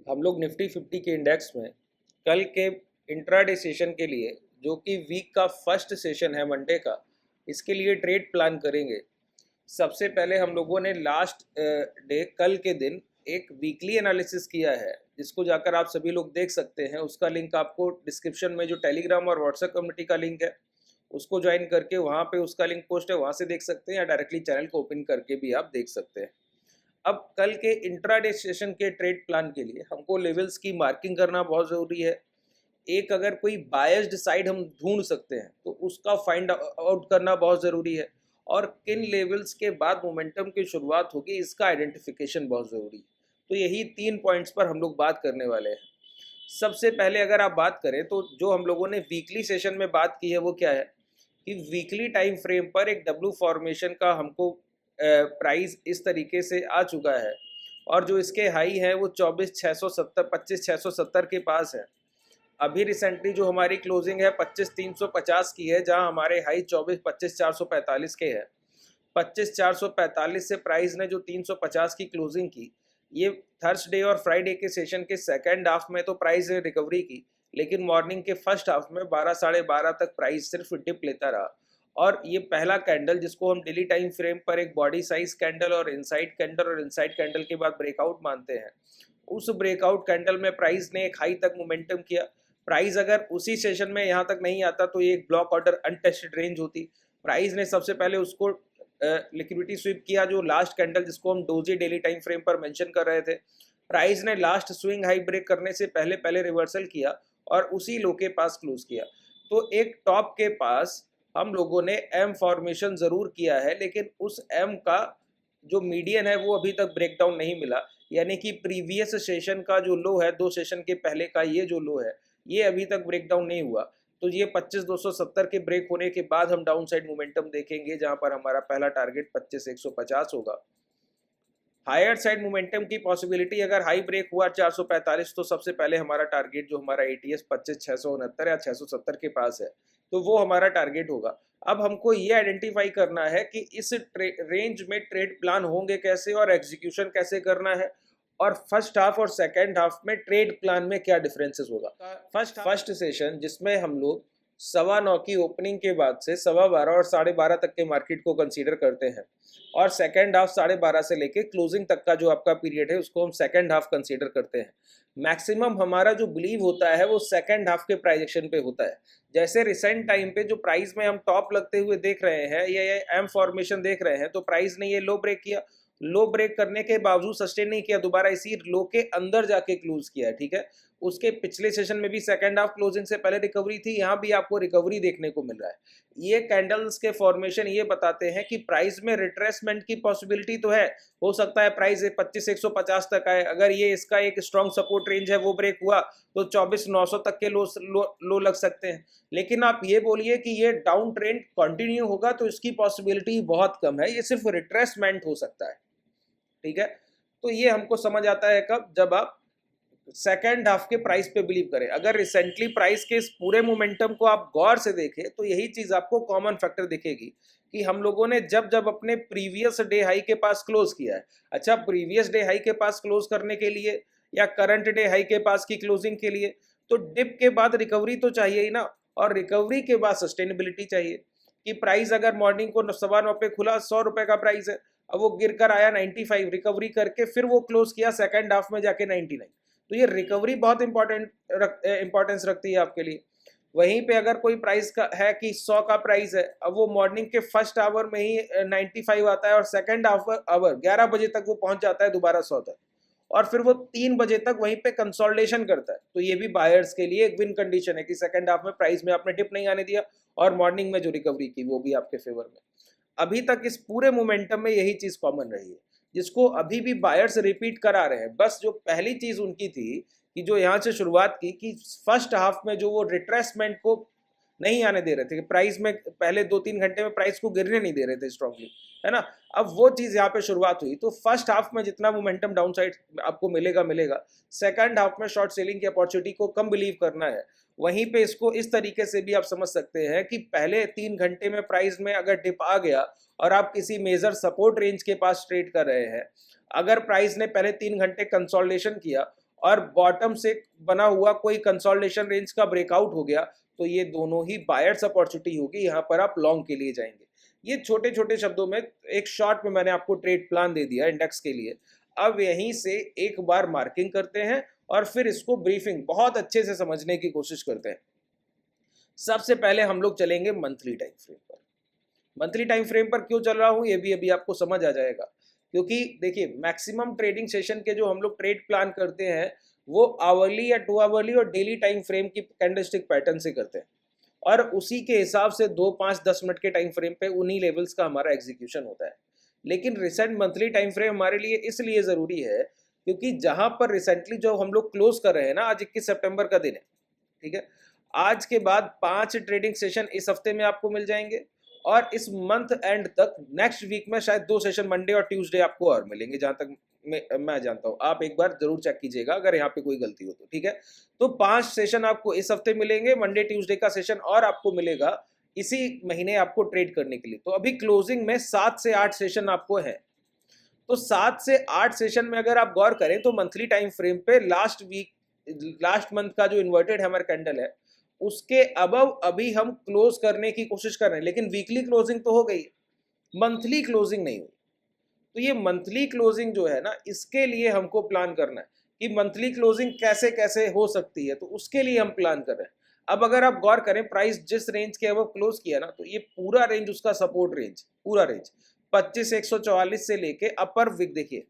हम लोग निफ्टी 50 के इंडेक्स में कल के इंट्राडे सेशन के लिए, जो कि वीक का फर्स्ट सेशन है मंडे का, इसके लिए ट्रेड प्लान करेंगे। सबसे पहले हम लोगों ने लास्ट डे कल के दिन एक वीकली एनालिसिस किया है, जिसको जाकर आप सभी लोग देख सकते हैं। उसका लिंक आपको डिस्क्रिप्शन में, जो टेलीग्राम और व्हाट्सएप कम्युनिटी का लिंक है, उसको ज्वाइन करके वहाँ पे उसका लिंक पोस्ट है, वहाँ से देख सकते हैं, या डायरेक्टली चैनल को ओपन करके भी आप देख सकते हैं। अब कल के इंट्राडे सेशन के ट्रेड प्लान के लिए हमको लेवल्स की मार्किंग करना बहुत ज़रूरी है। एक अगर कोई बायस्ड साइड हम ढूंढ सकते हैं तो उसका फाइंड आउट करना बहुत ज़रूरी है, और किन लेवल्स के बाद मोमेंटम की शुरुआत होगी इसका आइडेंटिफिकेशन बहुत ज़रूरी है। तो यही 3 पॉइंट्स पर हम लोग बात करने वाले हैं। सबसे पहले अगर आप बात करें तो जो हम लोगों ने वीकली सेशन में बात की है वो क्या है कि वीकली टाइम फ्रेम पर एक डब्ल्यू फॉर्मेशन का हमको प्राइस इस तरीके से आ चुका है, और जो इसके हाई है वो 24,670 25,670 के पास है। अभी रिसेंटली जो हमारी क्लोजिंग है 25,350 की है, जहां हमारे हाई 25,445 के है। 25,445 से प्राइस ने जो 350 की क्लोजिंग की, ये थर्सडे और फ्राइडे के सेशन के सेकेंड हाफ में तो प्राइस ने रिकवरी की, लेकिन मॉर्निंग के फर्स्ट हाफ में 12 साढ़े 12 तक प्राइस सिर्फ डिप लेता रहा। और ये पहला कैंडल, जिसको हम डेली टाइम फ्रेम पर एक बॉडी साइज कैंडल और इनसाइड कैंडल के बाद ब्रेकआउट मानते हैं, उस ब्रेकआउट कैंडल में प्राइस ने एक हाई तक मोमेंटम किया। प्राइस अगर उसी सेशन में यहाँ तक नहीं आता तो ये एक ब्लॉक ऑर्डर अनटेस्टेड रेंज होती। प्राइस ने सबसे पहले उसको लिक्विडिटी स्वीप किया, जो लास्ट कैंडल जिसको हम डोजी डेली टाइम फ्रेम पर मेंशन कर रहे थे। प्राइस ने लास्ट स्विंग हाई ब्रेक करने से पहले पहले रिवर्सल किया और उसी लो के पास क्लोज किया। तो एक टॉप के पास हम लोगों ने एम फॉर्मेशन ज़रूर किया है, लेकिन उस एम का जो मीडियन है वो अभी तक ब्रेकडाउन नहीं मिला। यानी कि प्रीवियस सेशन का जो लो है, 2 सेशन के पहले का ये जो लो है, ये अभी तक ब्रेकडाउन नहीं हुआ। तो ये 25,270 के ब्रेक होने के बाद हम डाउन साइड मोमेंटम देखेंगे, जहां पर हमारा पहला टारगेट 25,150 होगा। हायर साइड मोमेंटम की पॉसिबिलिटी, अगर हाई ब्रेक हुआ 445, तो सबसे पहले हमारा टारगेट जो हमारा एटीएस 25,669 या 670 के पास है, तो वो हमारा टारगेट होगा। अब हमको ये आइडेंटिफाई करना है कि इस रेंज में ट्रेड प्लान होंगे कैसे और एग्जीक्यूशन कैसे करना है, और फर्स्ट हाफ और सेकेंड हाफ में ट्रेड प्लान में क्या डिफरेंसेस होगा। फर्स्ट सेशन जिसमें हम लोग 9:15 की ओपनिंग के बाद से 12:15 और 12:30 तक के मार्केट को कंसीडर करते हैं, और सेकेंड हाफ 12:30 से लेके क्लोजिंग तक का जो आपका पीरियड है उसको हम सेकेंड हाफ कंसीडर करते हैं। मैक्सिमम हमारा जो बिलीव होता है वो सेकेंड हाफ के प्राइजेक्शन पे होता है। जैसे रिसेंट टाइम पे जो प्राइस में हम टॉप लगते हुए देख रहे हैं, या ये एम फॉर्मेशन देख रहे हैं, तो प्राइस ने ये लो ब्रेक किया, लो ब्रेक करने के बावजूद सस्टेन नहीं किया, दोबारा इसी लो के अंदर जाके क्लोज किया है। ठीक है, उसके पिछले सेशन में भी सेकंड हाफ क्लोजिंग से पहले रिकवरी थी, यहाँ भी आपको रिकवरी देखने को मिल रहा है। ये कैंडल्स के फॉर्मेशन ये बताते हैं कि प्राइस में रिट्रेसमेंट की पॉसिबिलिटी तो है, हो सकता है प्राइस 25,150 तक आए। अगर ये इसका एक स्ट्रॉन्ग सपोर्ट रेंज है वो ब्रेक हुआ तो 24,900 तक के लो लग सकते हैं। लेकिन आप ये बोलिए कि ये डाउन ट्रेंड कंटिन्यू होगा तो इसकी पॉसिबिलिटी बहुत कम है, ये सिर्फ रिट्रेसमेंट हो सकता है। ठीक है, तो ये हमको समझ आता है कब, जब आप सेकेंड हाफ के प्राइस पे बिलीव करें। अगर रिसेंटली प्राइस के इस पूरे मोमेंटम को आप गौर से देखें तो यही चीज आपको कॉमन फैक्टर दिखेगी कि हम लोगों ने जब जब अपने प्रीवियस डे हाई के पास क्लोज किया है। अच्छा, प्रीवियस डे हाई के पास क्लोज करने के लिए या करंट डे हाई के पास की क्लोजिंग के लिए तो डिप के बाद रिकवरी तो चाहिए ही ना, और रिकवरी के बाद सस्टेनेबिलिटी चाहिए। कि प्राइस अगर मॉर्निंग को 9:15 पे खुला, 100 रुपए का प्राइस है, अब वो गिर कर आया 95, रिकवरी करके फिर वो क्लोज किया सेकेंड हाफ में जाके 99। तो ये रिकवरी बहुत इंपॉर्टेंस रखती है आपके लिए। वहीं पे अगर कोई प्राइस का है कि 100 का प्राइस है, अब वो मॉर्निंग के फर्स्ट आवर में ही 95 आता है, और सेकंड आवर 11 बजे तक वो पहुंच जाता है दोबारा 100 तक, और फिर वो 3 बजे तक वहीं पे कंसोलिडेशन करता है। तो ये भी बायर्स के लिए एक विन कंडीशन है कि सेकंड हाफ में प्राइस में आपने डिप नहीं आने दिया, और मॉर्निंग में जो रिकवरी की वो भी आपके फेवर में। अभी तक इस पूरे मोमेंटम में यही चीज कॉमन रही है, जिसको अभी भी बायर्स रिपीट करा रहे हैं। बस जो पहली चीज उनकी थी कि जो यहाँ से शुरुआत की कि फर्स्ट हाफ में जो वो रिट्रेसमेंट को नहीं आने दे रहे थे, कि प्राइस में पहले 2-3 घंटे में प्राइस को गिरने नहीं दे रहे थे स्ट्रांगली, है ना। अब वो चीज यहाँ पे शुरुआत हुई, तो फर्स्ट हाफ में जितना मोमेंटम डाउन साइड आपको मिलेगा, सेकंड हाफ में शॉर्ट सेलिंग की अपॉर्चुनिटी को कम बिलीव करना है। वहीं पे इसको इस तरीके से भी आप समझ सकते हैं कि पहले 3 घंटे में प्राइस में अगर डिप आ गया और आप किसी मेजर सपोर्ट रेंज के पास ट्रेड कर रहे हैं, अगर प्राइस ने पहले 3 घंटे कंसोलिडेशन किया और बॉटम से बना हुआ कोई कंसोलिडेशन रेंज का ब्रेकआउट हो गया तो ये दोनों ही बायर्स अपॉर्चुनिटी होगी, यहाँ पर आप लॉन्ग के लिए जाएंगे। ये छोटे छोटे शब्दों में एक शॉर्ट में मैंने आपको ट्रेड प्लान दे दिया इंडेक्स के लिए। अब यहीं से एक बार मार्किंग करते हैं और फिर इसको ब्रीफिंग बहुत अच्छे से समझने की कोशिश करते हैं। सबसे पहले हम लोग चलेंगे मंथली टाइम फ्रेम पर। मंथली टाइम फ्रेम पर क्यों चल रहा हूं ये भी अभी आपको समझ आ जाएगा, क्योंकि देखिए मैक्सिमम ट्रेडिंग सेशन के जो हम लोग ट्रेड प्लान करते हैं वो आवरली या 2 आवरली और डेली टाइम फ्रेम की कैंडलस्टिक पैटर्न से करते हैं, और उसी के हिसाब से 2, 5, 10 मिनट के टाइम फ्रेम पे उन्हीं लेवल्स का हमारा एग्जीक्यूशन होता है। लेकिन रिसेंट मंथली टाइम फ्रेम हमारे लिए इसलिए ज़रूरी है क्योंकि जहां पर रिसेंटली जो हम लोग क्लोज कर रहे हैं ना, आज 21 सितंबर का दिन है, ठीक है। आज के बाद 5 ट्रेडिंग सेशन इस हफ्ते में आपको मिल जाएंगे, और इस मंथ एंड तक नेक्स्ट वीक में शायद 2 सेशन मंडे और ट्यूसडे आपको और मिलेंगे, जहां तक मैं जानता हूं। आप एक बार जरूर चेक कीजिएगा अगर यहाँ पे कोई गलती हो तो, ठीक है। तो 5 सेशन आपको इस हफ्ते मिलेंगे, मंडे ट्यूसडे का सेशन और आपको मिलेगा इसी महीने आपको ट्रेड करने के लिए। तो अभी क्लोजिंग में 7 से 8 सेशन आपको है। तो 7 से 8 सेशन में अगर आप गौर करें तो मंथली टाइम फ्रेम पे लास्ट मंथ का जो इन्वर्टेड हैमर कैंडल है उसके अबव अभी हम क्लोज करने की कोशिश कर रहे हैं, लेकिन वीकली क्लोजिंग तो हो गई, मंथली क्लोजिंग नहीं हुई। तो ये मंथली क्लोजिंग जो है ना, इसके लिए हमको प्लान करना है कि मंथली क्लोजिंग कैसे कैसे हो सकती है, तो उसके लिए हम प्लान कर रहे हैं। अब अगर आप गौर करें प्राइस जिस रेंज के अब क्लोज किया ना, तो ये पूरा रेंज उसका सपोर्ट रेंज, पूरा रेंज 25,144 से लेके अपर विक, देखिए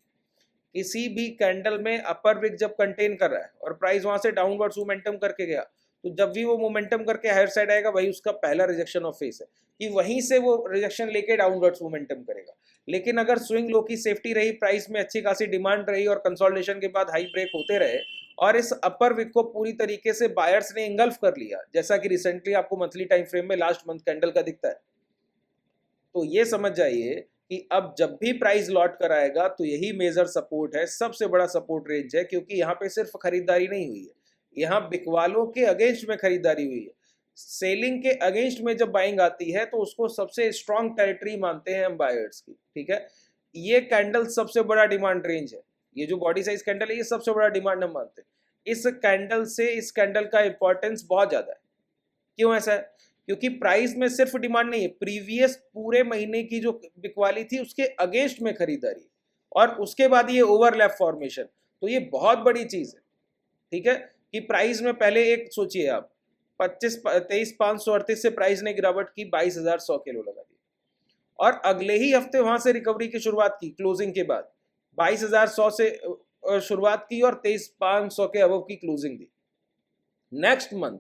किसी भी कैंडल में अपर विक जब कंटेन कर रहा है और प्राइस वहां से डाउनवर्ड्स मोमेंटम करके गया, तो जब भी वो मोमेंटम करके हायर साइड आएगा वही उसका पहला रिजेक्शन ऑफ फेस है कि वहीं से वो रिजेक्शन लेके डाउनवर्ड्स मोमेंटम करेगा। लेकिन अगर स्विंग लो की सेफ्टी रही, प्राइस में अच्छी खासी डिमांड रही और कंसोलिडेशन के बाद हाई ब्रेक होते रहे और इस अपर विक को पूरी तरीके से बायर्स ने इंगल्फ कर लिया, जैसा कि रिसेंटली आपको मंथली टाइम फ्रेम में लास्ट मंथ कैंडल का दिखता है, तो ये समझ जाइए कि अब जब भी प्राइस लौट कर आएगा तो यही मेजर सपोर्ट है, सबसे बड़ा सपोर्ट रेंज है, क्योंकि यहाँ पे सिर्फ खरीदारी नहीं हुई है, यहाँ बिकवालों के अगेंस्ट में खरीदारी हुई है। सेलिंग के अगेंस्ट में जब बाइंग आती है तो उसको सबसे स्ट्रॉन्ग टेरिटरी मानते हैं हम बायर्स की, ठीक है। ये कैंडल सबसे बड़ा डिमांड रेंज है, ये जो बॉडी साइज कैंडल है ये सबसे बड़ा डिमांड हम मानते हैं। इस कैंडल से इस कैंडल का इंपॉर्टेंस बहुत ज्यादा है। क्यों ऐसा है? क्योंकि प्राइस में सिर्फ डिमांड नहीं है, प्रीवियस पूरे महीने की जो बिकवाली थी उसके अगेंस्ट में खरीदारी और उसके बाद ये ओवरलैप फॉर्मेशन, तो ये बहुत बड़ी चीज है, ठीक है। कि प्राइस में पहले एक सोचिए आप 23,538 से प्राइस ने गिरावट की 22,100 किलो लगा दी, और अगले ही हफ्ते वहां से रिकवरी की शुरुआत की क्लोजिंग के बाद 22,100 से शुरुआत की और 23,500 के अबव की क्लोजिंग दी। नेक्स्ट मंथ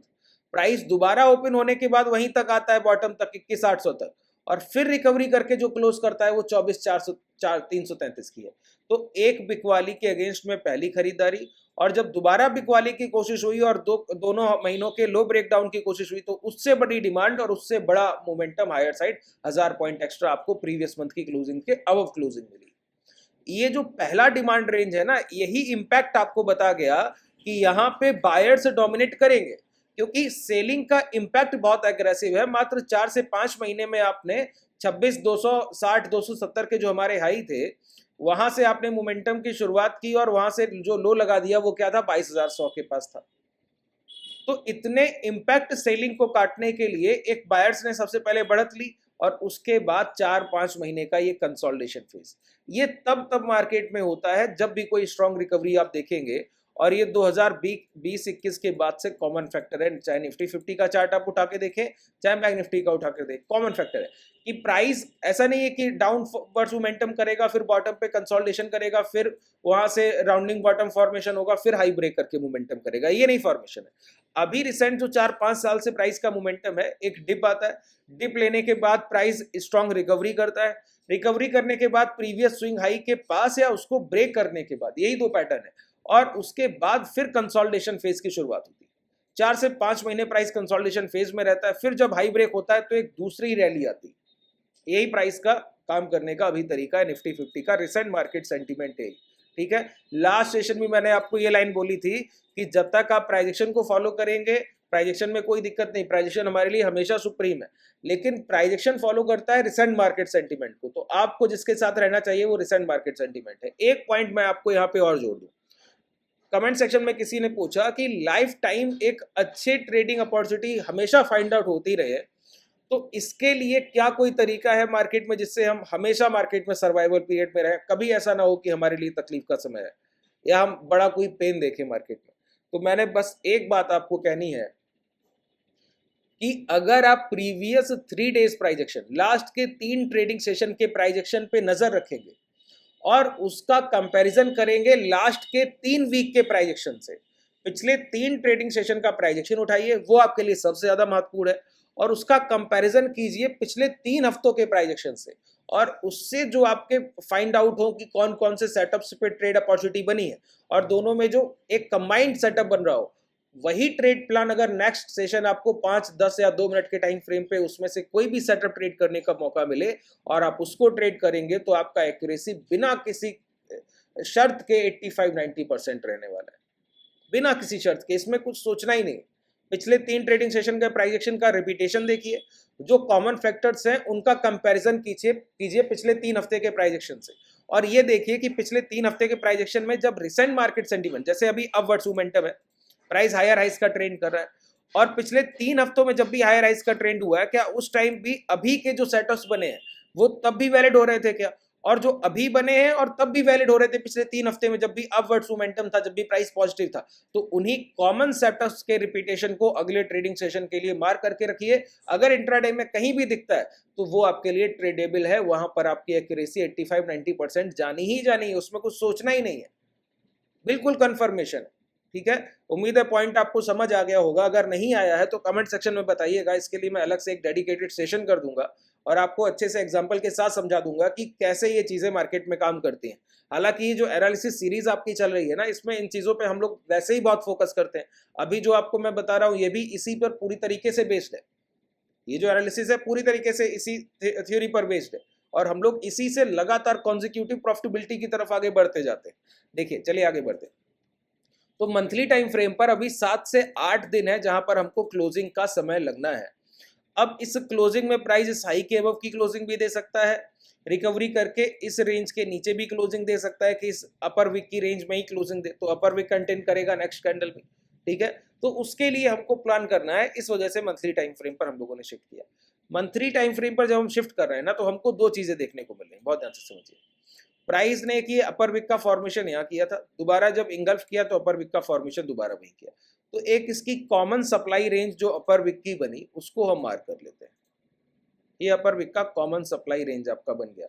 प्राइस दोबारा ओपन होने के बाद वहीं तक आता है, बॉटम तक 21,800 तक, और फिर रिकवरी करके जो क्लोज करता है वो 24,333 की है। तो एक बिकवाली के अगेंस्ट में पहली खरीदारी, और जब दोबारा बिकवाली की कोशिश हुई और दोनों महीनों के लो ब्रेकडाउन की कोशिश हुई तो उससे बड़ी डिमांड और उससे बड़ा momentum higher side 1000 point extra आपको प्रीवियस मंथ की क्लोजिंग के अबव क्लोजिंग मिली। ये जो पहला डिमांड रेंज है ना, यही इंपैक्ट आपको बता गया कि यहाँ पे बायर्स डोमिनेट करेंगे, क्योंकि सेलिंग का इंपैक्ट बहुत एग्रेसिव है। मात्र 4 से 5 महीने में आपने 26,260 270 के जो हमारे हाई थे वहां से आपने मोमेंटम की शुरुआत की और वहां से जो लो लगा दिया वो क्या था, 22,100 के पास था। तो इतने इंपैक्ट सेलिंग को काटने के लिए एक बायर्स ने सबसे पहले बढ़त ली और उसके बाद 4-5 महीने का ये कंसोलिडेशन फेज, ये तब मार्केट में होता है जब भी कोई स्ट्रॉन्ग रिकवरी आप देखेंगे। और ये 2020-21 के बाद से कॉमन फैक्टर है, चाहे निफ्टी 50 का चार्ट आप उठा के देखें चाहे बैंक निफ्टी का उठा के देखें, कॉमन फैक्टर है कि प्राइस ऐसा नहीं है कि डाउनवर्ड्स मोमेंटम करेगा फिर बॉटम पे कंसोलिडेशन करेगा फिर वहां से राउंडिंग बॉटम फॉर्मेशन होगा फिर हाई ब्रेक करके मोमेंटम करेगा, ये नहीं फॉर्मेशन है। अभी रिसेंट जो 4-5 साल से प्राइस का मोमेंटम है, एक डिप आता है, डिप लेने के बाद प्राइस स्ट्रॉन्ग रिकवरी करता है, रिकवरी करने के बाद प्रीवियस स्विंग हाई के पास या उसको ब्रेक करने के बाद, यही 2 पैटर्न है, और उसके बाद फिर कंसोलिडेशन फेज की शुरुआत होती है। 4 से 5 महीने प्राइस कंसोलिडेशन फेज में रहता है, फिर जब हाई ब्रेक होता है तो एक दूसरी रैली आती है। यही प्राइस का काम करने का अभी तरीका है, निफ्टी 50 का रिसेंट मार्केट सेंटीमेंट है, ठीक है। लास्ट सेशन में मैंने आपको ये लाइन बोली थी कि जब तक आप प्राइजेक्शन को फॉलो करेंगे, प्राइजेक्शन में कोई दिक्कत नहीं, प्राइजेक्शन हमारे लिए हमेशा सुप्रीम है, लेकिन प्राइजेक्शन फॉलो करता है रिसेंट मार्केट सेंटीमेंट को, तो आपको जिसके साथ रहना चाहिए वो रिसेंट मार्केट सेंटीमेंट है। एक पॉइंट मैं आपको यहाँ पे और जोड़ दूं, कमेंट सेक्शन में किसी ने पूछा कि लाइफ टाइम एक अच्छे ट्रेडिंग अपॉर्चुनिटी हमेशा फाइंड आउट होती रहे, तो इसके लिए क्या कोई तरीका है मार्केट में जिससे हम हमेशा मार्केट में सर्वाइवल पीरियड में रहें, कभी ऐसा ना हो कि हमारे लिए तकलीफ का समय है या हम बड़ा कोई पेन देखें मार्केट में। तो मैंने बस एक बात आपको कहनी है कि अगर आप previous 3 days price action, last के 3 ट्रेडिंग सेशन के प्राइस एक्शन पे नजर रखेंगे और उसका कंपैरिजन करेंगे लास्ट के 3 वीक के प्राइस एक्शन से, पिछले 3 ट्रेडिंग सेशन का प्राइस एक्शन उठाइए, वो आपके लिए सबसे ज्यादा महत्वपूर्ण है, और उसका कंपैरिजन कीजिए पिछले 3 हफ्तों के प्राइस एक्शन से, और उससे जो आपके फाइंड आउट हो कि कौन कौन से सेटअप्स पे ट्रेड अपॉर्चुनिटी बनी है, और दोनों में जो एक कंबाइंड सेटअप बन रहा हो, वही ट्रेड प्लान अगर नेक्स्ट सेशन आपको 5, 10 या 2 मिनट के टाइम फ्रेम पे उसमें से कोई भी सेटअप ट्रेड करने का मौका मिले और आप उसको ट्रेड करेंगे, तो आपका एक्यूरेसी बिना किसी शर्त के 85-90% रहने वाला है, बिना किसी शर्त के। इसमें कुछ सोचना ही नहीं। पिछले 3 ट्रेडिंग सेशन का प्राइस एक्शन का रिपीटेशन देखिए, जो कॉमन फैक्टर्स हैं उनका कंपैरिजन कीजिए पिछले 3 हफ्ते के प्राइस एक्शन से, और ये देखिए कि पिछले 3 हफ्ते के प्राइस एक्शन में जब रिसेंट मार्केट सेंटीमेंट, जैसे अभी अपवर्ड्स मोमेंटम है, प्राइस हायर हाइस का ट्रेंड कर रहा है, और पिछले 3 हफ्तों में जब भी हायर हाइस का ट्रेंड हुआ है, क्या उस टाइम भी अभी के जो सेटअप्स बने हैं वो तब भी वैलिड हो रहे थे क्या? और जो अभी बने हैं और तब भी वैलिड हो रहे थे पिछले 3 हफ्ते में, जब भी अपवर्ड्स मोमेंटम था, जब भी प्राइस पॉजिटिव था, तो उन्हीं कॉमन सेटअप्स के रिपीटेशन को अगले ट्रेडिंग सेशन के लिए मार्क करके रखिए। अगर इंट्राडे में कहीं भी दिखता है तो वो आपके लिए ट्रेडेबल है, वहां पर आपकी एक्यूरेसी 85-90% जानी ही जानी है, उसमें कुछ सोचना ही नहीं है, बिल्कुल कंफर्मेशन है। ठीक है, उम्मीद है पॉइंट आपको समझ आ गया होगा। अगर नहीं आया है तो कमेंट सेक्शन में बताइएगा, इसके लिए मैं अलग से एक डेडिकेटेड सेशन कर दूंगा और आपको अच्छे से एग्जांपल के साथ समझा दूंगा कि कैसे ये चीजें मार्केट में काम करती हैं। हालांकि ये जो एनालिसिस सीरीज आपकी चल रही है ना, इसमें इन चीजों पे हम लोग वैसे ही बहुत फोकस करते हैं। अभी जो आपको मैं बता रहा हूँ ये भी इसी पर पूरी तरीके से बेस्ड है, ये जो एनालिसिस है पूरी तरीके से इसी थ्योरी पर बेस्ड है, और हम लोग इसी से लगातार कॉन्जिक्यूटिव प्रॉफिटेबिलिटी की तरफ आगे बढ़ते जाते हैं। देखिए चलिए आगे बढ़ते हैं। तो मंथली टाइम फ्रेम पर अभी 7 से 8 दिन है जहां पर हमको क्लोजिंग का समय लगना है। अब इस क्लोजिंग में प्राइस इस हाई के अबव की क्लोजिंग भी दे सकता है, रिकवरी करके इस रेंज के नीचे भी क्लोजिंग दे सकता है कि इस अपर विक की रेंज में ही क्लोजिंग दे, तो अपर विक कंटेन करेगा नेक्स्ट कैंडल में। ठीक है, तो उसके लिए हमको प्लान करना है, इस वजह से मंथली टाइम फ्रेम पर हम लोगों ने शिफ्ट किया। मंथली टाइम फ्रेम पर जब हम शिफ्ट कर रहे हैं ना, तो हमको 2 चीजें देखने को मिल रही हैं, बहुत ध्यान से समझिए। प्राइस ने कि अपर विक का फॉर्मेशन यहाँ किया था, दोबारा जब इंगल्फ किया तो अपर विक का फॉर्मेशन दोबारा वही किया, तो एक इसकी कॉमन सप्लाई रेंज जो अपर विक की बनी उसको हम मार्क कर लेते हैं। ये अपर विक का कॉमन सप्लाई रेंज आपका बन गया।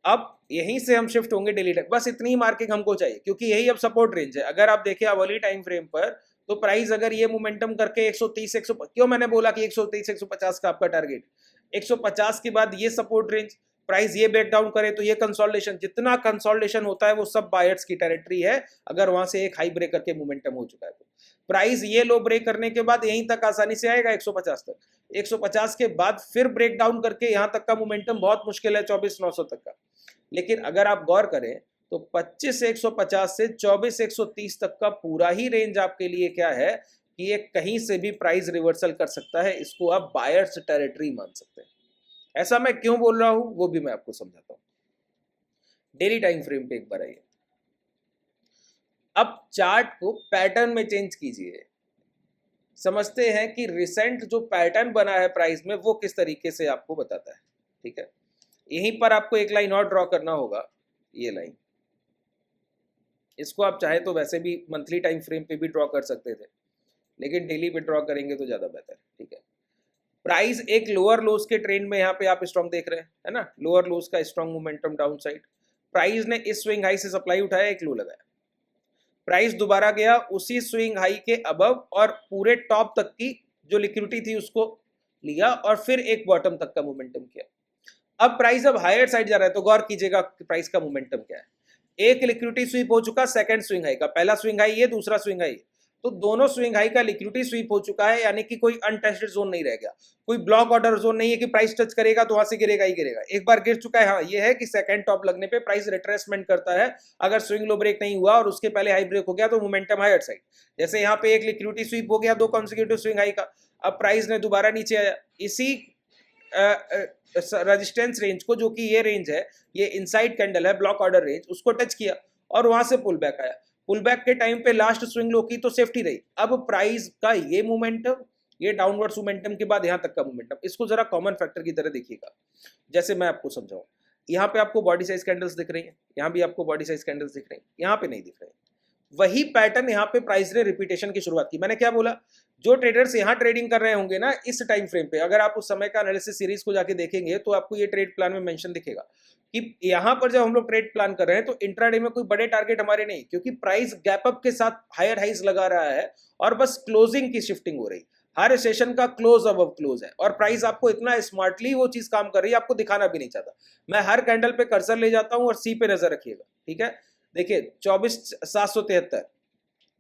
अब यहीं से हम शिफ्ट होंगे डेली तक, बस इतनी ही मार्किंग हमको चाहिए, क्योंकि यही अब सपोर्ट रेंज है। अगर आप देखें अवर्ली टाइम फ्रेम पर, तो प्राइस अगर ये मोमेंटम करके 130 क्यों मैंने बोला कि 130 150 का आपका टारगेट, 150 के बाद ये सपोर्ट रेंज, प्राइस ये ब्रेक डाउन करे तो ये कंसोलिडेशन, जितना कंसोलिडेशन होता है वो सब बायर्स की टेरिटरी है। अगर वहां से एक हाई ब्रेक करके मोमेंटम हो चुका है तो प्राइस ये लो ब्रेक करने के बाद यहीं तक आसानी से आएगा 150 तक, 150 के बाद फिर ब्रेक डाउन करके यहां तक का मोमेंटम बहुत मुश्किल है 24,900 तक का। लेकिन अगर आप गौर करें तो 25,150 से 24,130 तक का पूरा ही रेंज आपके लिए क्या है कि ये कहीं से भी प्राइस रिवर्सल कर सकता है, इसको आप बायर्स टेरिटरी मान सकते हैं। ऐसा मैं क्यों बोल रहा हूं वो भी मैं आपको समझाता हूं। डेली टाइम फ्रेम पे एक बार आइए, अब चार्ट को पैटर्न में चेंज कीजिए, समझते हैं कि रिसेंट जो पैटर्न बना है प्राइस में वो किस तरीके से आपको बताता है। ठीक है, यहीं पर आपको एक लाइन और ड्रॉ करना होगा, ये लाइन, इसको आप चाहे तो वैसे भी मंथली टाइम फ्रेम पे भी ड्रॉ कर सकते थे, लेकिन डेली पे ड्रॉ करेंगे तो ज्यादा बेहतर है। ठीक है, प्राइस एक लोअर लोज के ट्रेंड में यहाँ पे आप स्ट्रॉन्ग देख रहे हैं, है ना, लोअर लोज का strong momentum down side, price ने इस स्विंग हाई से सप्लाई उठाया, एक लो लगाया, प्राइस दोबारा गया उसी स्विंग हाई के अबव और पूरे टॉप तक की जो लिक्विडिटी थी उसको लिया और फिर एक बॉटम तक का मोमेंटम किया। अब प्राइस अब हायर साइड जा रहा है, तो गौर कीजिएगा प्राइस का मोमेंटम क्या है। एक लिक्विडिटी स्वीप हो चुका सेकंड स्विंग हाई का, पहला स्विंग हाई ये, दूसरा स्विंग हाई, तो दोनों स्विंग हाई का लिक्विडिटी स्वीप हो चुका है, यानी कि कोई अनटेस्टेड जोन नहीं रह गया, कोई ब्लॉक ऑर्डर जोन नहीं है कि प्राइस टच करेगा तो वहां से गिरेगा ही गिरेगा। एक बार गिर चुका है, हाँ ये है कि सेकंड टॉप लगने पे प्राइस रिट्रेसमेंट करता है, अगर स्विंग लो ब्रेक नहीं हुआ और उसके पहले हाई ब्रेक हो गया तो मोमेंटम हायर साइड। जैसे यहाँ पे एक लिक्विडिटी स्वीप हो गया 2 कॉन्सिक्यूटिव स्विंग हाई का, अब प्राइस ने दोबारा नीचे आया, इसी रेजिस्टेंस रेंज को, जो कि ये रेंज है, ये इनसाइड कैंडल है ब्लॉक ऑर्डर रेंज, उसको टच किया और वहां से पुल बैक आया। पुल बैक के टाइम पे लास्ट स्विंग लो की तो सेफ्टी रही। अब प्राइस का ये मोमेंटम, ये डाउनवर्ड मोमेंटम के बाद यहाँ तक का मोमेंटम, इसको जरा कॉमन फैक्टर की तरह देखिएगा। जैसे मैं आपको समझाऊं, यहाँ पे आपको बॉडी साइज कैंडल्स दिख रही हैं, यहाँ भी आपको बॉडी साइज कैंडल्स दिख रही हैं, यहाँ पे नहीं दिख रहे। वही पैटर्न यहाँ पे प्राइस ने रिपीटेशन की शुरुआत की। मैंने क्या बोला, जो ट्रेडर्स यहाँ ट्रेडिंग कर रहे होंगे ना इस टाइम फ्रेम पे, अगर आप उस समय का एनालिसिस सीरीज को जाके देखेंगे तो आपको ये ट्रेड प्लान में मेंशन दिखेगा कि यहाँ पर जब हम लोग ट्रेड प्लान कर रहे हैं तो इंट्राडे में कोई बड़े टारगेट हमारे नहीं, क्योंकि प्राइस गैप अप के साथ हायर हाइज लगा रहा है और बस क्लोजिंग की शिफ्टिंग हो रही। हर सेशन का क्लोज अब क्लोज है और प्राइस आपको इतना स्मार्टली वो चीज काम कर रही है, आपको दिखाना भी नहीं चाहता। मैं हर कैंडल पे कर्सर ले जाता हूं और सी पे नजर रखिएगा, ठीक है। देखिए 24,773,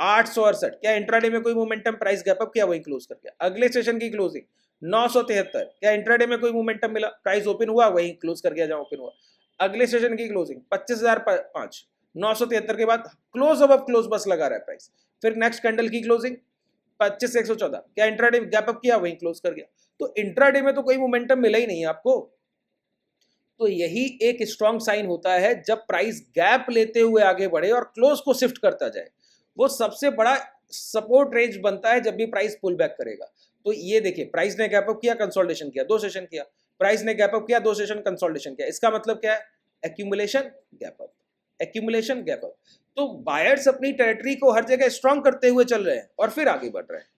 868, क्या इंट्राडे में कोई मोमेंटम, प्राइस गैप अप किया वही क्लोज कर गया। अगले सेशन की क्लोजिंग 973, क्या इंट्राडे में कोई मोमेंटम मिला, प्राइस ओपन हुआ वही क्लोज कर गया जहां ओपन हुआ। अगले सेशन की क्लोजिंग 25,005, 973 के बाद क्लोज अब क्लोज बस लगा रहा है प्राइस। फिर नेक्स्ट कैंडल की क्लोजिंग 25,114, क्या इंट्राडे गैप अप किया वही क्लोज कर गया। तो इंट्राडे में तो कोई मोमेंटम मिला ही नहीं आपको। तो यही एक स्ट्रॉन्ग साइन होता है जब प्राइस गैप लेते हुए आगे बढ़े और क्लोज को शिफ्ट करता जाए, वो सबसे बड़ा सपोर्ट रेंज बनता है जब भी प्राइस पुल बैक करेगा। तो ये देखिए प्राइस ने गैप अप किया, कंसोलिडेशन किया, 2 सेशन किया, प्राइस ने गैप अप किया, 2 सेशन कंसोलिडेशन किया। इसका मतलब क्या है, accumulation gap up, accumulation gap up. तो बायर्स अपनी टेरिटरी को हर जगह स्ट्रॉन्ग करते हुए चल रहे हैं और फिर आगे बढ़ रहे हैं।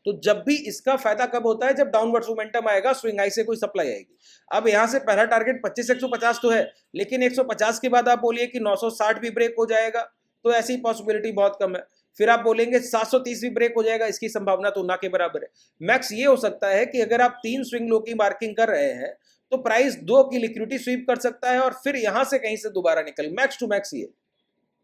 तो जब भी इसका फायदा कब होता है, जब डाउनवर्ड मोमेंटम आएगा, स्विंग हाई से कोई सप्लाई आएगी। अब यहां से पहला टारगेट 25,150 तो है, लेकिन 150 के बाद आप बोलिए कि 960 भी ब्रेक हो जाएगा, तो ऐसी पॉसिबिलिटी बहुत कम है। फिर आप बोलेंगे 730 भी ब्रेक हो जाएगा, इसकी संभावना तो ना के बराबर है। मैक्स ये हो सकता है कि अगर आप 3 स्विंग लो की मार्किंग कर रहे हैं तो प्राइस 2 की लिक्विडिटी स्वीप कर सकता है और फिर यहां से कहीं से दोबारा निकल, मैक्स टू मैक्स ये,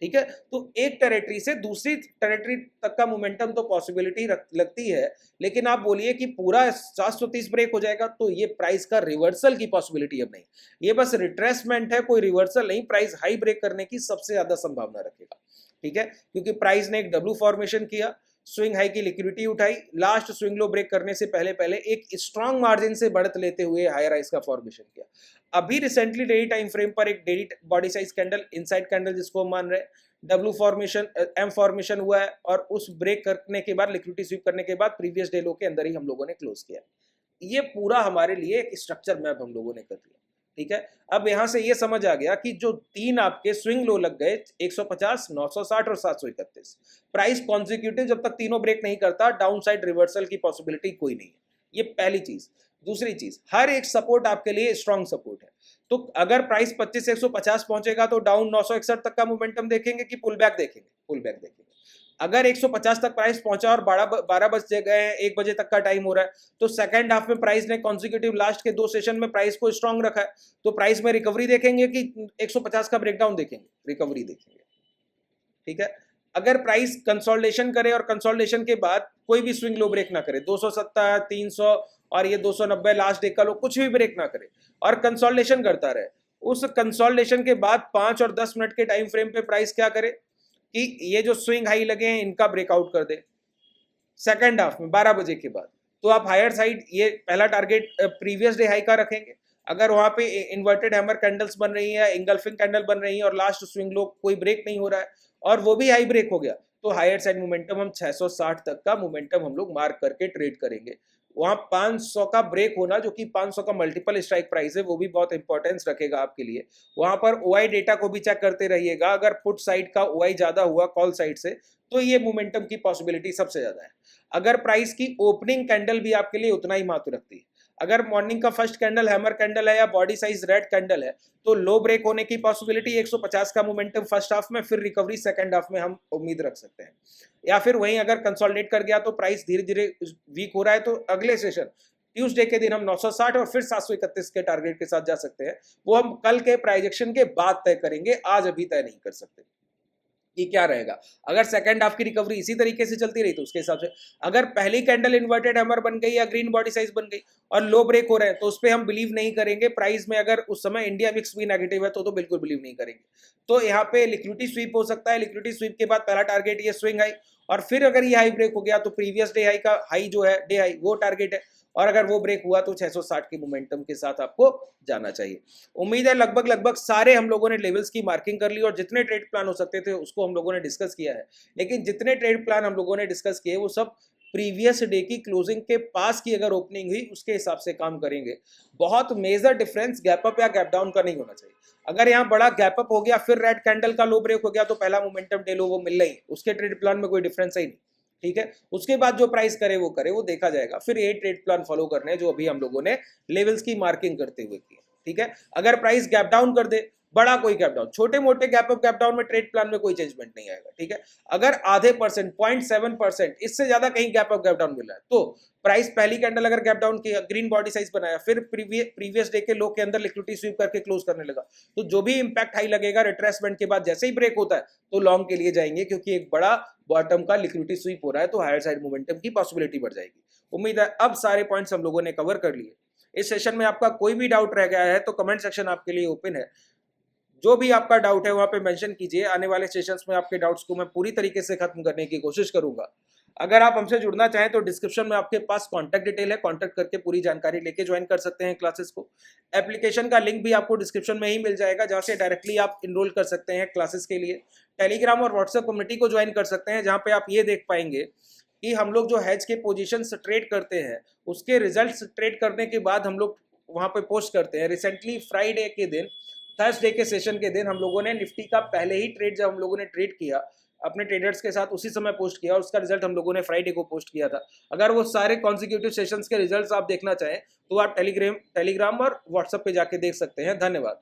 ठीक है। तो एक टेरिटरी से दूसरी टेरिटरी तक का मोमेंटम तो पॉसिबिलिटी लगती है, लेकिन आप बोलिए कि पूरा 730 ब्रेक हो जाएगा, तो ये प्राइस का रिवर्सल की पॉसिबिलिटी अब नहीं, ये बस रिट्रेसमेंट है, कोई रिवर्सल नहीं। प्राइस हाई ब्रेक करने की सबसे ज्यादा संभावना रखेगा, ठीक है, क्योंकि प्राइस ने एक डब्ल्यू फॉर्मेशन किया, स्विंग हाई की लिक्विडिटी उठाई, लास्ट स्विंग लो ब्रेक करने से पहले पहले एक स्ट्रॉन्ग मार्जिन से बढ़त लेते हुए हायर राइज का फॉर्मेशन किया। अभी रिसेंटली डेली टाइम फ्रेम पर एक daily body size candle, inside candle जिसको हम मान रहे हैं, डब्ल्यू फॉर्मेशन, एम फॉर्मेशन हुआ है और उस ब्रेक करने के बाद, लिक्विडिटी स्वीप करने के बाद प्रीवियस डे लो के अंदर ही हम लोगों ने क्लोज किया। ये पूरा हमारे लिए एक स्ट्रक्चर मैप हम लोगों ने कर दिया, ठीक है। अब यहां से ये समझ आ गया कि जो 3 आपके स्विंग लो लग गए 150, 960 और 731, प्राइस कॉन्जिक्यूटिव जब तक तीनों ब्रेक नहीं करता, डाउन साइड रिवर्सल की पॉसिबिलिटी कोई नहीं है। ये पहली चीज। दूसरी चीज, हर एक सपोर्ट आपके लिए स्ट्रॉन्ग सपोर्ट है। तो अगर प्राइस 25,150 पहुंचेगा तो डाउन 961 तक का मोमेंटम देखेंगे कि पुल बैक देखेंगे, पुल बैक देखेंगे। अगर 150 तक प्राइस पहुंचा और 12 बज गए हैं, 1 बजे तक का टाइम हो रहा है, तो सेकंड हाफ में प्राइस ने कॉन्जिक्यूटिव लास्ट के 2 सेशन में प्राइस को स्ट्रॉन्ग रखा है, तो प्राइस में रिकवरी देखेंगे कि 150 का ब्रेकडाउन देखेंगे, रिकवरी देखेंगे, ठीक है। अगर प्राइस कंसोलिडेशन करे और कंसोलिडेशन के बाद कोई भी स्विंग लो ब्रेक ना करे, 270, 300 और ये 290 लास्ट डे का लो कुछ भी ब्रेक ना करे और कंसोलिडेशन करता रहे, उस कंसोलिडेशन के बाद 5 और 10 मिनट के टाइम फ्रेम पे प्राइस क्या करे कि ये जो स्विंग हाई लगे हैं इनका ब्रेकआउट कर दे सेकंड हाफ में 12 बजे के बाद, तो आप हायर साइड ये पहला टारगेट प्रीवियस डे हाई का रखेंगे। अगर वहां पे इन्वर्टेड हैमर कैंडल्स बन रही है, इंगल्फिंग कैंडल बन रही है और लास्ट स्विंग लो कोई ब्रेक नहीं हो रहा है और वो भी हाई ब्रेक हो गया, तो हायर साइड मोमेंटम हम 660 तक का मोमेंटम हम लोग मार्क करके ट्रेड करेंगे। वहां 500 का ब्रेक होना, जो कि 500 का मल्टीपल स्ट्राइक प्राइस है, वो भी बहुत इंपॉर्टेंस रखेगा आपके लिए। वहां पर ओआई डेटा को भी चेक करते रहिएगा, अगर पुट साइड का ओआई ज्यादा हुआ कॉल साइड से तो ये मोमेंटम की पॉसिबिलिटी सबसे ज्यादा है। अगर प्राइस की ओपनिंग कैंडल भी आपके लिए उतना ही महत्व रखती है, अगर मॉर्निंग का फर्स्ट कैंडल हैमर कैंडल है या बॉडी साइज रेड कैंडल है, तो लो ब्रेक होने की पॉसिबिलिटी 150 का मोमेंटम फर्स्ट हाफ में, फिर रिकवरी सेकंड हाफ में हम उम्मीद रख सकते हैं। या फिर वहीं अगर कंसोलिडेट कर गया तो प्राइस धीरे धीरे वीक हो रहा है, तो अगले सेशन ट्यूसडे के दिन हम 960 और फिर 731 के टारगेट के साथ जा सकते हैं। वो हम कल के प्राइजेक्शन के बाद तय करेंगे, आज अभी तय नहीं कर सकते कि क्या रहेगा। अगर सेकंड हाफ की रिकवरी इसी तरीके से चलती रही तो उसके हिसाब से, अगर पहली कैंडल इन्वर्टेड हैमर बन गई या ग्रीन बॉडी साइज बन गई और लो ब्रेक हो रहे हैं, तो उस पर हम बिलीव नहीं करेंगे प्राइस में। अगर उस समय इंडिया मिक्स भी नेगेटिव है तो बिल्कुल बिलीव नहीं करेंगे। तो यहाँ पे लिक्विडिटी स्वीप हो सकता है, लिक्विडिटी स्वीप के बाद पहला टारगेट ये स्विंग हाई और फिर अगर ये हाई ब्रेक हो गया तो प्रीवियस डे हाई का हाई जो है डे हाई वो टारगेट है, और अगर वो ब्रेक हुआ तो 660 की मोमेंटम के साथ आपको जाना चाहिए। उम्मीद है लगभग लगभग सारे हम लोगों ने लेवल्स की मार्किंग कर ली और जितने ट्रेड प्लान हो सकते थे उसको हम लोगों ने डिस्कस किया है। लेकिन जितने ट्रेड प्लान हम लोगों ने डिस्कस किए वो सब प्रीवियस डे की क्लोजिंग के पास की अगर ओपनिंग हुई उसके हिसाब से काम करेंगे। बहुत मेजर डिफरेंस गैप अप या गैप डाउन का नहीं होना चाहिए। अगर यहाँ बड़ा गैप अप हो गया फिर रेड कैंडल का लो ब्रेक हो गया तो पहला मोमेंटम डे लो वो मिल रही, उसके ट्रेड प्लान में कोई डिफरेंस ही नहीं। ठीक है, उसके बाद जो प्राइस करे वो देखा जाएगा। फिर ये ट्रेड प्लान फॉलो करने हैं जो अभी हम लोगों ने लेवल्स की मार्किंग करते हुए की। ठीक है, अगर प्राइस गैप डाउन कर दे, बड़ा कोई गैप डाउन, छोटे मोटे गैप अप गैप डाउन में ट्रेड प्लान में कोई चेंजमेंट नहीं आएगा। ठीक है, अगर आधे परसेंट 0.7% इससे ज्यादा कहीं गैप अप गैप डाउन मिल रहा है तो प्राइस पहली कैंडल अगर गैप डाउन किया, ग्रीन बॉडी साइज बनाया, फिर प्रीवियस डे के लो के अंदर लिक्विडिटी स्वीप करके क्लोज करने लगा, तो जो भी इंपैक्ट हाई लगेगा रिट्रेसमेंट के बाद जैसे ही ब्रेक होता है तो लॉन्ग के लिए जाएंगे, क्योंकि एक बड़ा बॉटम का लिक्विडिटी स्वीप हो रहा है तो हायर साइड मोमेंटम की पॉसिबिलिटी बढ़ जाएगी। उम्मीद है अब सारे पॉइंट्स हम लोगों ने कवर कर लिए। इस सेशन में आपका कोई भी डाउट रह गया है तो कमेंट सेक्शन आपके लिए ओपन है। जो भी आपका डाउट है वहां पे मेंशन कीजिए। आने वाले सेशंस में आपके डाउट्स को मैं पूरी तरीके से खत्म करने की कोशिश करूंगा। अगर आप हमसे जुड़ना चाहें तो डिस्क्रिप्शन में आपके पास कांटेक्ट डिटेल है, कांटेक्ट करके पूरी जानकारी लेके ज्वाइन कर सकते हैं क्लासेस को। एप्लीकेशन का लिंक भी आपको डिस्क्रिप्शन में ही मिल जाएगा जहां से डायरेक्टली आप इनरोल कर सकते हैं क्लासेस के लिए। टेलीग्राम और व्हाट्सएप कम्युनिटी को ज्वाइन कर सकते हैं जहां पे आप ये देख पाएंगे कि हम लोग जो हैज के पोजीशन ट्रेड करते हैं उसके रिजल्ट ट्रेड करने के बाद हम लोग वहां पे पोस्ट करते हैं। रिसेंटली फ्राइडे के दिन, थर्सडे के सेशन के दिन हम लोगों ने निफ्टी का पहले ही ट्रेड जब हम लोगों ने ट्रेड किया अपने ट्रेडर्स के साथ उसी समय पोस्ट किया और उसका रिजल्ट हम लोगों ने फ्राइडे को पोस्ट किया था। अगर वो सारे कॉन्सिक्यूटिव सेशंस के रिजल्ट्स आप देखना चाहें तो आप टेलीग्राम और व्हाट्सएप पे जाके देख सकते हैं। धन्यवाद।